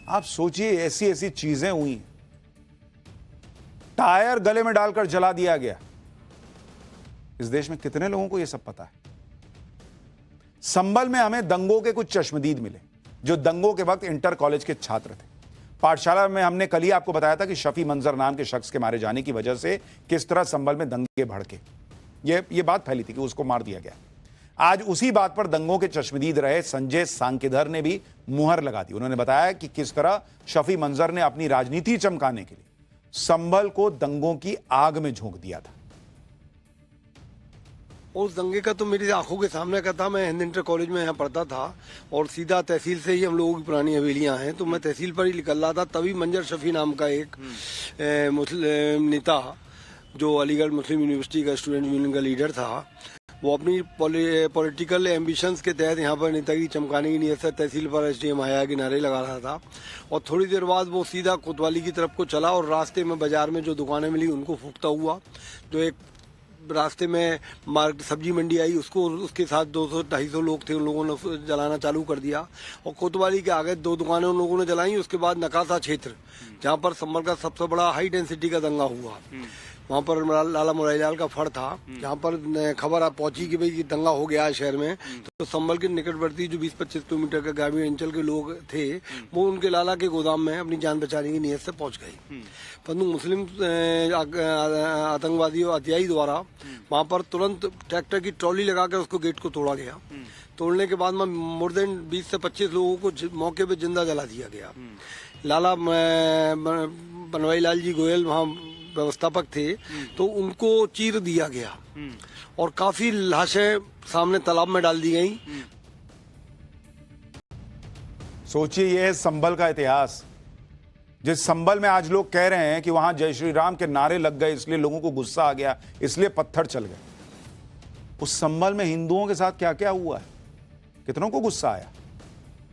आप सोचिए ऐसी ऐसी चीजें हुई, टायर गले में डालकर जला दिया गया। इस देश में कितने लोगों को यह सब पता है? संभल में हमें दंगों के कुछ चश्मदीद मिले जो दंगों के वक्त इंटर कॉलेज के छात्र थे। पाठशाला में हमने कल ही आपको बताया था कि शफी मंजर नाम के शख्स के मारे जाने की वजह से किस तरह संभल में दंगे भड़के। ये बात फैली थी कि उसको मार दिया गया। आज उसी बात पर दंगों के चश्मदीद रहे संजय सांकेधर ने भी मुहर लगा दी। उन्होंने बताया कि किस तरह शफी मंजर ने अपनी राजनीति चमकाने के लिए संभल को दंगों की आग में झोंक दिया था। उस दंगे का तो मेरी आंखों के सामने का था। मैं हिंद इंटर कॉलेज में यहाँ पढ़ता था और सीधा तहसील से ही हम लोगों की पुरानी हवेलियाँ हैं, तो मैं तहसील पर ही निकल रहा था। तभी मंजर शफी नाम का एक मुस्लिम नेता जो अलीगढ़ मुस्लिम यूनिवर्सिटी का स्टूडेंट यूनियन का लीडर था, वो अपनी पॉलिटिकल एम्बिशंस के तहत यहाँ पर नेतागिरी चमकाने की नीयत से तहसील पर एसडीएम आया के नारे लगा रहा था। और थोड़ी देर बाद वो सीधा कोतवाली की तरफ को चला और रास्ते में बाजार में जो दुकानें मिली उनको फूंकता हुआ, जो एक रास्ते में सब्जी मंडी आई उसको, उसके साथ 200-250 लोग थे, उन लोगों ने जलाना चालू कर दिया। और कोतवाली के आगे 2 दुकानें उन लोगों ने जलाई। उसके बाद नकासा क्षेत्र जहाँ पर संभल का सबसे बड़ा हाई डेंसिटी का दंगा हुआ, वहाँ पर लाला मुरारी लाल का फड़ था, जहाँ पर खबर पहुंची कि भाई दंगा हो गया है शहर में। तो संभल के निकटवर्ती जो 20-25 किलोमीटर के ग्रामीण अंचल के लोग थे वो उनके लाला के गोदाम में अपनी जान बचाने की नीयत से पहुंच गए। परंतु मुस्लिम आतंकवादी और हत्याई द्वारा वहाँ पर तुरंत ट्रैक्टर की ट्रॉली लगाकर उसको गेट को तोड़ा गया। तोड़ने के बाद में मोर देन 20 से 25 लोगों को मौके पे जिंदा जला दिया गया। लाला बनवारी लाल जी गोयल वहाँ व्यवस्थापक थे, तो उनको चीर दिया गया और काफी लाशें सामने तालाब में डाल दी गई। सोचिए यह है संभल का इतिहास। जिस संभल में आज लोग कह रहे हैं कि वहां जय श्री राम के नारे लग गए इसलिए लोगों को गुस्सा आ गया, इसलिए पत्थर चल गए, उस संभल में हिंदुओं के साथ क्या क्या हुआ है? कितनों को गुस्सा आया?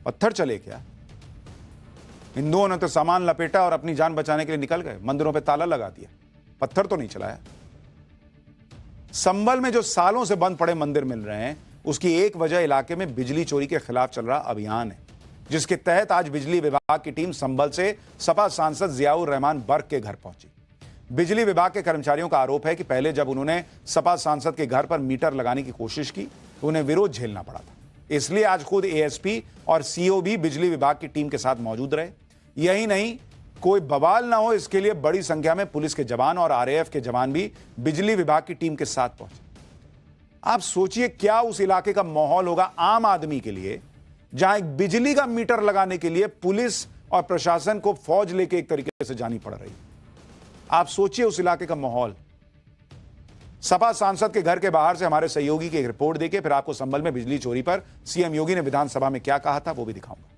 पत्थर चले क्या? हिंदुओं ने तो सामान लपेटा और अपनी जान बचाने के लिए निकल गए, मंदिरों पे ताला लगा दिया, पत्थर तो नहीं चलाया। संभल में जो सालों से बंद पड़े मंदिर मिल रहे हैं उसकी एक वजह इलाके में बिजली चोरी के खिलाफ चल रहा अभियान है, जिसके तहत आज बिजली विभाग की टीम संभल से सपा सांसद जियाउर रहमान बर्क के घर पहुंची। बिजली विभाग के कर्मचारियों का आरोप है कि पहले जब उन्होंने सपा सांसद के घर पर मीटर लगाने की कोशिश की तो उन्हें विरोध झेलना पड़ा था, इसलिए आज खुद एएसपी और सीओ भी बिजली विभाग की टीम के साथ मौजूद रहे। यही नहीं, कोई बवाल ना हो इसके लिए बड़ी संख्या में पुलिस के जवान और आरएएफ के जवान भी बिजली विभाग की टीम के साथ पहुंचे। आप सोचिए क्या उस इलाके का माहौल होगा आम आदमी के लिए, जहां एक बिजली का मीटर लगाने के लिए पुलिस और प्रशासन को फौज लेके एक तरीके से जानी पड़ रही। आप सोचिए उस इलाके का माहौल। सपा सांसद के घर के बाहर से हमारे सहयोगी की एक रिपोर्ट देखिए, फिर आपको संभल में बिजली चोरी पर सीएम योगी ने विधानसभा में क्या कहा था वो भी दिखाऊंगा।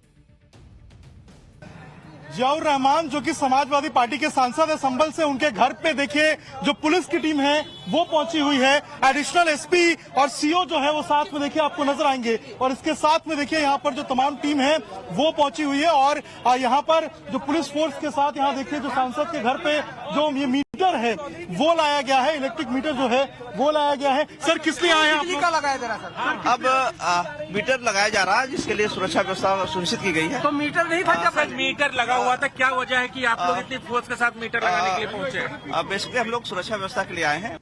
जियाउर रहमान जो कि समाजवादी पार्टी के सांसद है संभल से, उनके घर पे देखिए जो पुलिस की टीम है वो पहुंची हुई है। एडिशनल एसपी और सीओ जो है वो साथ में देखिए आपको नजर आएंगे और इसके साथ में देखिए यहाँ पर जो तमाम टीम है वो पहुंची हुई है। और यहाँ पर जो पुलिस फोर्स के साथ यहाँ देखिए जो सांसद के घर पे जो ये मीटर है वो लाया गया है, इलेक्ट्रिक मीटर जो है वो लाया गया है। सर किस लिए आए हैं? बिजली का लगाया जा रहा है सर। अब मीटर लगाया जा रहा है जिसके लिए सुरक्षा व्यवस्था सुनिश्चित की गई है। तो मीटर नहीं था जब मीटर लगा हुआ था, क्या वजह है कि आप लोग इतनी फोर्स के साथ मीटर लगाने के लिए पहुंचे? अब बेसिकली हम लोग सुरक्षा व्यवस्था के लिए आए हैं।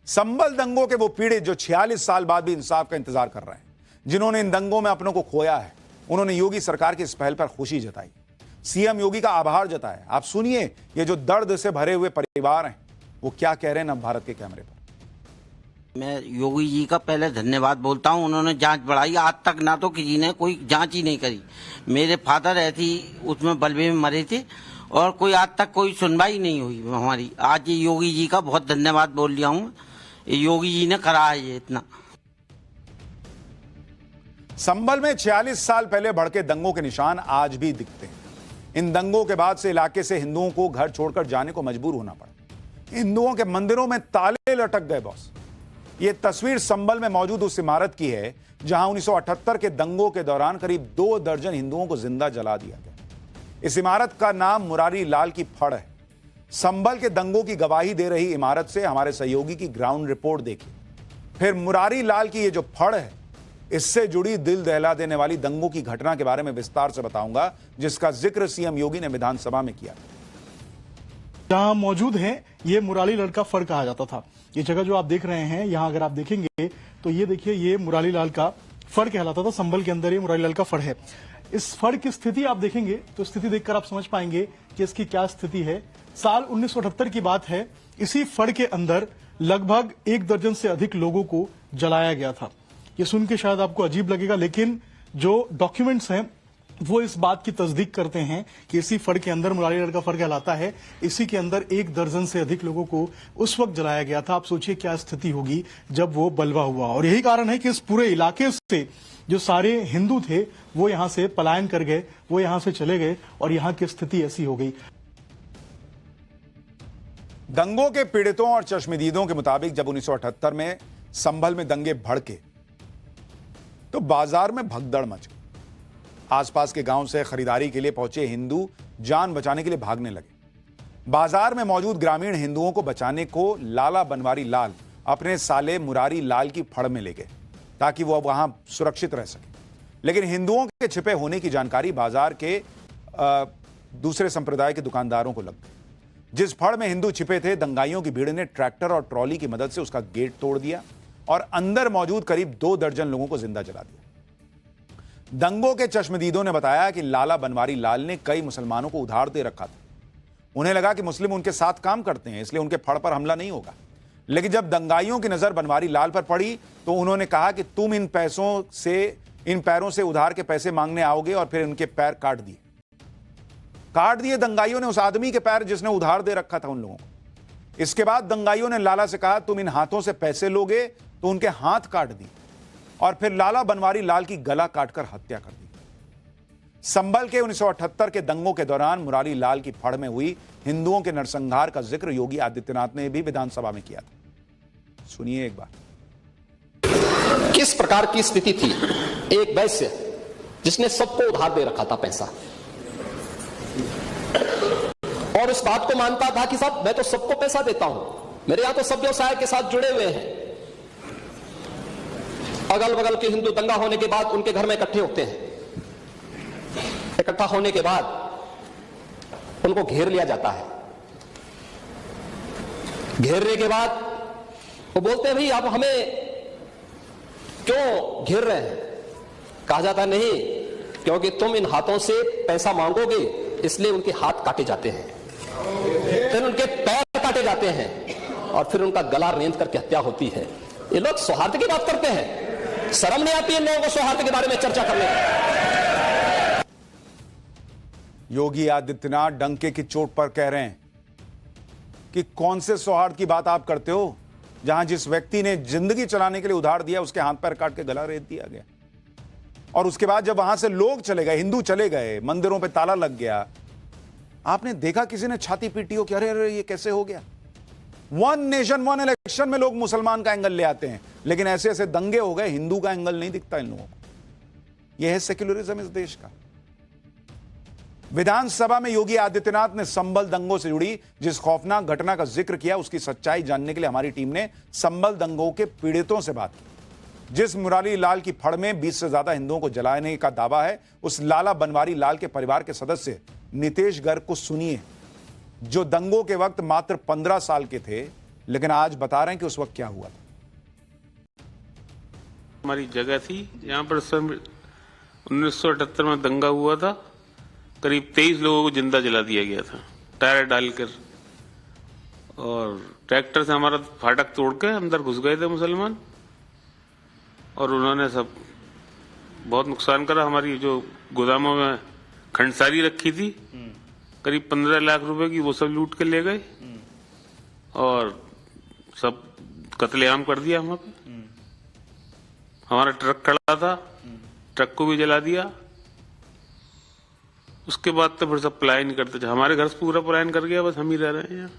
संभल दंगों के वो पीड़ित जो 46 साल बाद भी इंसाफ का इंतजार कर रहे हैं, जिन्होंने इन दंगों में अपनों को खोया है, उन्होंने योगी सरकार की इस पहल पर खुशी जताई, सीएम योगी का आभार जताया। आप सुनिए ये जो दर्द से भरे हुए परिवार हैं वो क्या कह रहे हैं नव भारत के कैमरे पर। मैं योगी जी का पहले धन्यवाद बोलता हूं, उन्होंने जांच बढ़ाई। आज तक ना तो किसी ने कोई जांच ही नहीं करी। मेरे फादर ऐसी उसमें बलवे में मरे थे और कोई आज तक कोई सुनवाई नहीं हुई हमारी। आज ये योगी जी का बहुत धन्यवाद बोल लिया हूँ, योगी जी ने करा है ये इतना। संभल में 46 साल पहले भड़के दंगों के निशान आज भी दिखते हैं। इन दंगों के बाद से इलाके से हिंदुओं को घर छोड़कर जाने को मजबूर होना पड़ा। हिंदुओं के मंदिरों में ताले लटक गए बॉस। यह तस्वीर संभल में मौजूद उस इमारत की है जहां 1978 के दंगों के दौरान करीब 2 दर्जन हिंदुओं को जिंदा जला दिया गया। इस इमारत का नाम मुरारी लाल की फड़ है। संभल के दंगों की गवाही दे रही इमारत से हमारे सहयोगी की ग्राउंड रिपोर्ट देखिए। फिर मुरारी लाल की ये जो फड़ है इससे जुड़ी दिल दहला देने वाली दंगों की घटना के बारे में विस्तार से बताऊंगा, जिसका जिक्र सीएम योगी ने विधानसभा में किया। जहां मौजूद है ये मुरारीलाल का फड़ कहा जाता था। ये जगह जो आप देख रहे हैं, यहां अगर आप देखेंगे तो ये देखिए, ये मुरारीलाल का फड़ कहलाता था। संभल के अंदर ये मुरारीलाल का फड़ है। इस फड़ की स्थिति आप देखेंगे तो स्थिति देखकर आप समझ पाएंगे कि इसकी क्या स्थिति है। साल 1978 की बात है। इसी फड़ के अंदर लगभग 1 दर्जन से अधिक लोगों को जलाया गया था। ये सुन के शायद आपको अजीब लगेगा, लेकिन जो डॉक्यूमेंट्स हैं वो इस बात की तस्दीक करते हैं कि इसी फड़ के अंदर, मुरारीलाल का फड़ कहलाता है, इसी के अंदर 1 दर्जन से अधिक लोगों को उस वक्त जलाया गया था। आप सोचिए क्या स्थिति होगी जब वो बलवा हुआ। और यही कारण है कि इस पूरे इलाके से जो सारे हिंदू थे वो यहां से पलायन कर गए, वो यहां से चले गए और यहां की स्थिति ऐसी हो गई। दंगों के पीड़ितों और चश्मदीदों के मुताबिक जब 1978 में संभल में दंगे भड़के तो बाजार में भगदड़ मच गई। आसपास के गांव से खरीदारी के लिए पहुंचे हिंदू जान बचाने के लिए भागने लगे। बाजार में मौजूद ग्रामीण हिंदुओं को बचाने को लाला बनवारी लाल अपने साले मुरारी लाल की फड़ में ले गए ताकि वो अब वहां सुरक्षित रह सके। लेकिन हिंदुओं के छिपे होने की जानकारी बाजार के दूसरे संप्रदाय के दुकानदारों को लग गई। जिस फड़ में हिंदू छिपे थे, दंगाइयों की भीड़ ने ट्रैक्टर और ट्रॉली की मदद से उसका गेट तोड़ दिया और अंदर मौजूद करीब 2 दर्जन लोगों को जिंदा जला दिया। दंगों के चश्मदीदों ने बताया कि लाला बनवारी लाल ने कई मुसलमानों को उधार दे रखा था। उन्हें लगा कि मुस्लिम उनके साथ काम करते हैं, इसलिए उनके फड़ पर हमला नहीं होगा। लेकिन जब दंगाइयों की नजर बनवारी लाल पर पड़ी तो उन्होंने कहा कि तुम इन पैरों से उधार के पैसे मांगने आओगे, और फिर उनके पैर काट दिए दंगाइयों ने उस आदमी के पैर जिसने उधार दे रखा था उन लोगों को। इसके बाद दंगाइयों ने लाला से कहा तुम इन हाथों से पैसे लोगे, तो उनके हाथ काट दिए और फिर लाला बनवारी लाल की गला काटकर हत्या कर दी। संभल के 1978 के दंगों के दौरान मुरारी लाल की फड़ में हुई हिंदुओं के नरसंहार का जिक्र योगी आदित्यनाथ ने भी विधानसभा में किया था। सुनिए एक बार। किस प्रकार की स्थिति थी। एक वैश्य जिसने सबको उधार दे रखा था पैसा, और उस बात को मानता था कि साहब मैं तो सबको पैसा देता हूं, मेरे यहां तो सब व्यवसाय के साथ जुड़े हुए हैं। अगल बगल के हिंदू दंगा होने के बाद उनके घर में इकट्ठे होते हैं। इकट्ठा होने के बाद उनको घेर लिया जाता है। घेरने के बाद वो बोलते हैं भाई आप हमें क्यों घेर रहे हैं। कहा जाता नहीं, क्योंकि तुम इन हाथों से पैसा मांगोगे इसलिए उनके हाथ काटे जाते हैं, फिर उनके पैर काटे जाते हैं और फिर उनका गला रेंध करके हत्या होती है। ये लोग सौहार्द की बात करते हैं, शर्म नहीं आती इन लोगों को सौहार्द के बारे में चर्चा करने। योगी आदित्यनाथ डंके की चोट पर कह रहे हैं कि कौन से सौहार्द की बात आप करते हो, जहां जिस व्यक्ति ने जिंदगी चलाने के लिए उधार दिया उसके हाथ पैर काट के गला रेत दिया गया। और उसके बाद जब वहां से लोग चले गए, हिंदू चले गए, मंदिरों पे ताला लग गया, आपने देखा किसी ने छाती पीटी हो कि अरे अरे ये कैसे हो गया। 1 नेशन 1 इलेक्शन में लोग मुसलमान का एंगल ले आते हैं, लेकिन ऐसे ऐसे दंगे हो गए, हिंदू का एंगल नहीं दिखता इन लोगों को। यह है सेक्युलरिज्म इस देश का। विधानसभा में योगी आदित्यनाथ ने संभल दंगों से जुड़ी जिस खौफनाक घटना का जिक्र किया, उसकी सच्चाई जानने के लिए हमारी टीम ने संभल दंगों के पीड़ितों से बात की। जिस मुरारी लाल की फड़ में 20 से ज्यादा हिंदुओं को जलाने का दावा है, उस लाला बनवारी लाल के परिवार के सदस्य नितेश गर्ग को सुनिए, जो दंगों के वक्त मात्र 15 साल के थे, लेकिन आज बता रहे हैं कि उस वक्त क्या हुआ था। हमारी जगह थी यहाँ पर 1978 में दंगा हुआ था। करीब 23 लोगों को जिंदा जला दिया गया था टायर डालकर, और ट्रैक्टर से हमारा फाटक तोड़ के अंदर घुस गए थे मुसलमान, और उन्होंने सब बहुत नुकसान करा। हमारी जो गोदामों में खंडसारी रखी थी करीब 15 लाख रुपए की, वो सब लूट के ले गए और सब कत्लेआम कर दिया वहां पे। हमारा ट्रक खड़ा था, ट्रक को भी जला दिया। उसके बाद तो फिर सब पलायन करते थे। हमारे घर से पूरा पलायन कर गया, बस हम ही रह रहे हैं यहाँ।